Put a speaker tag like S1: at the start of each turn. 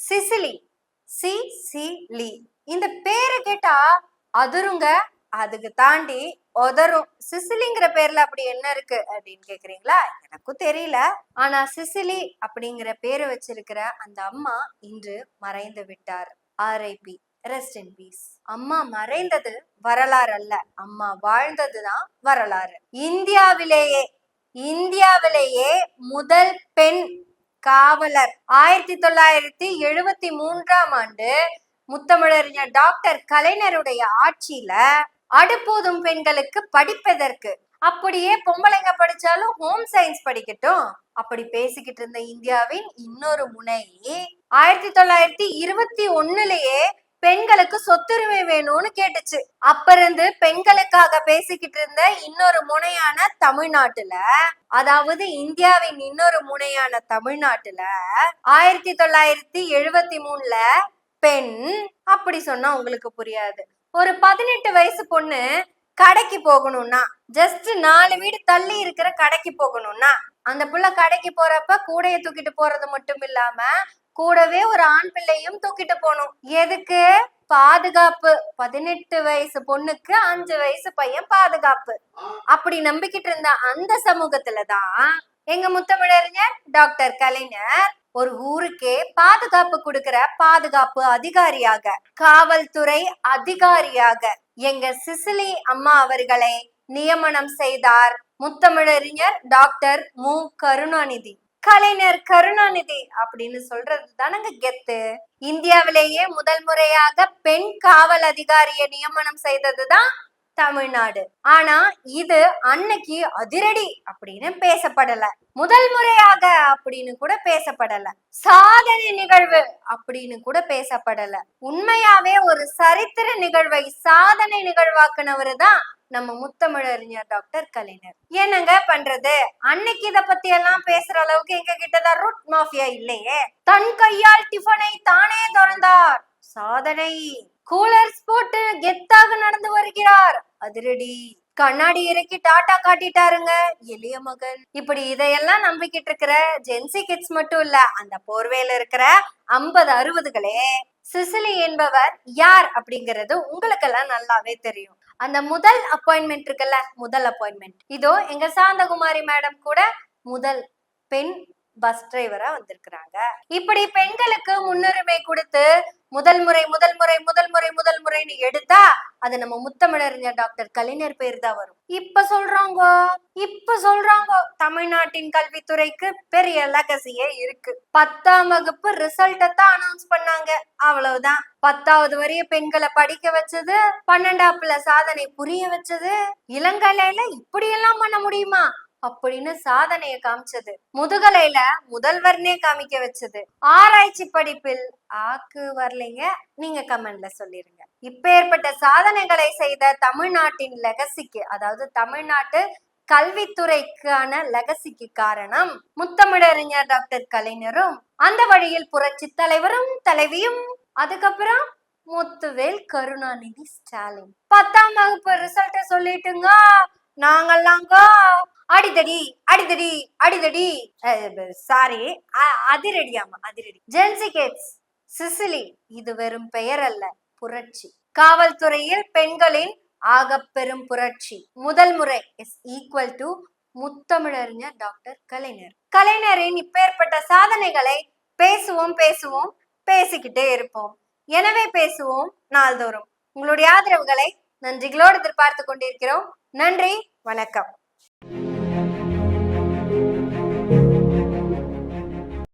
S1: Sicily, Sicily. இந்த பேரை கேட்டா அதிருங்க, அதுக்கு தாண்டி உதரும். சிசிலிங்கிற பேர்ல அப்படி என்ன இருக்கு அப்படின்னு கேக்குறீங்களா? எனக்கும் தெரியல. ஆனா சிசிலி அப்படிங்கிற பேரை வச்சிருக்கிற அந்த அம்மா இன்று மறைந்து விட்டார். RIP, rest in peace. அம்மா மறைந்தது வரலாறு அல்ல, அம்மா வாழ்ந்ததுதான் வரலாறு. இந்தியாவிலேயே முதல் பெண் காவலர் 1973ஆம் ஆண்டு முத்தமிழறிஞர் டாக்டர் கலைஞருடைய ஆட்சியில அடுப்பூதும் பெண்களுக்கு படிப்பதற்கு, அப்படியே பொம்பளைங்க படிச்சாலும் ஹோம் சயின்ஸ் படிக்கட்டும் அப்படி பேசிக்கிட்டு இருந்த இந்தியாவின் இன்னொரு முனை 1921லயே பெண்களுக்கு சொத்துரிமை வேணும்னு கேட்டுச்சு. அப்ப இருந்து பெண்களுக்காக பேசிக்கிட்டு இருந்த இன்னொரு முனையான தமிழ்நாட்டுல, அதாவது இந்தியாவின் இன்னொரு முனையான தமிழ்நாட்டுல 1973ல பெண் அப்படி சொன்னா உங்களுக்கு புரியாது. ஒரு 18 வயசு பொண்ணு கடைக்கு போகணும்னா, ஜஸ்ட் 4 வீடு தள்ளி இருக்கிற கடைக்கு போகணும்னா, அந்த புள்ள கடைக்கு போறப்ப கூடைய தூக்கிட்டு போறது மட்டும் இல்லாம கூடவே ஒரு ஆண் பிள்ளையும் தூக்கிட்டு போகணும். எதுக்கு? பாதுகாப்பு. 18 வயசு பொண்ணுக்கு 5 வயசு பையன் பாதுகாப்பு. அப்படி நம்பிக்கிட்டு இருந்த அந்த சமூகத்துலதான் எங்க முத்தமிழறிஞர் டாக்டர் கலைஞர் ஒரு ஊருக்கே பாதுகாப்பு கொடுக்கிற பாதுகாப்பு அதிகாரியாக, காவல்துறை அதிகாரியாக எங்க சிசிலி அம்மா அவர்களை நியமனம் செய்தார் முத்தமிழறிஞர் டாக்டர் மு கருணாநிதி. கலைஞர் கருணாநிதி அப்படின்னு சொல்றது தானங்க கெத்து. இந்தியாவிலேயே முதல் முறையாக பெண் காவல் அதிகாரியை நியமனம் செய்ததுதான் தமிழ்நாடு. ஆனா இது அன்னைக்கு அதிரடி அப்படின்னு பேசப்படல, முதல் முறையாக அப்படின்னு கூட பேசப்படல, சாதனை நிகழ்வு அப்படின்னு கூட பேசப்படல. உண்மையாவே ஒரு சரித்திர நிகழ்வை சாதனை நிகழ்வாக்குனவரு தான் நம்ம முத்தமிழறிஞர் டாக்டர் கலைஞர். என்னங்க பண்றது, அன்னைக்கு இத பத்தி எல்லாம் பேசுற அளவுக்கு எங்க கிட்டதான் ரூட் மாஃபியா இல்லையே. தன் கையால் டிஃபனை தானே திறந்தார், சாதனை. கூலர்ஸ் போட்டு கெத்தாக நடந்து வருகிறார், அதிரடி. கண்ணாடி இறக்கி டாட்டா காட்டிட்டாருங்க, எளிய மகன். இப்படி இதையெல்லாம் நம்பிக்கிட்டு இருக்கிற ஜென்சி கிட்ஸ் மட்டும் இல்ல, அந்த போர்வையில இருக்கிற 50-60களே சிசிலி என்பவர் யார் அப்படிங்கிறது உங்களுக்கெல்லாம் நல்லாவே தெரியும். அந்த முதல் அப்பாயின்மெண்ட் இருக்குல்ல, முதல் அப்பாயின்மெண்ட், இதோ எங்க சாந்தகுமாரி மேடம் கூட முதல் பெண் பஸ் டிரைவரா வந்திருக்கிறாங்க. இப்படி பெண்களுக்கு முன்னுரிமை கொடுத்து முதல் முறைன்னு எடுத்தா அது நம்ம முத்தமிழறிஞர் டாக்டர் கலைஞர் பேர் தான் வரும். இப்ப சொல்றாங்க தமிழ்நாட்டின் கல்வித்துறைக்கு பெரிய லெகசியே இருக்கு. 10ஆம் வகுப்பு ரிசல்ட்டை தான் அனௌன்ஸ் பண்ணாங்க, அவ்வளவுதான். 10வது வரைய பெண்களை படிக்க வச்சது, 12ஆப்புல சாதனை புரிய வச்சது, இளங்கலையில இப்படி எல்லாம் பண்ண முடியுமா அப்படின்னு சாதனைய காமிச்சது, முதுகலையில முதல்வர்னே காமிக்க வச்சது, ஆராய்ச்சி படிப்பில் ஆக்கு வரலைங்க, நீங்க கமெண்ட்ல சொல்லிருங்க. இப்பேற்பட்ட சாதனைகளை செய்த தமிழ்நாட்டின் லெகசிக்கு, அதாவது தமிழ்நாட்டு கல்வித்துறைக்கான லெகசிக்கு காரணம் முத்தமிழறிஞர் டாக்டர் கலைஞரும், அந்த வழியில் புரட்சி தலைவரும் தலைவியும், அதுக்கப்புறம் முத்துவேல் கருணாநிதி ஸ்டாலின். 10ஆம் வகுப்பு ரிசல்ட்ட சொல்லிட்டுங்க நாங்கெல்லாங்க அடிதடி சாரி அதிரடியாமா, அதிரடி. ஜென்சி கிட்ஸ், சிசிலி இது வெறும் பெயர் அல்ல, புரட்சி. காவல்துறையில் பெண்களின் ஆகப்பெரும் புரட்சி. முதல் முறை இஸ் ஈக்குவல் டு முத்தமிழறிஞர் டாக்டர் கலைஞர். கலைஞரின் இப்பேற்பட்ட சாதனைகளை பேசுவோம் பேசிக்கிட்டே இருப்போம். எனவே பேசுவோம் நாள்தோறும். உங்களுடைய ஆதரவுகளை நன்றிகளோடு எதிர்பார்த்து கொண்டிருக்கிறோம். நன்றி, வணக்கம்.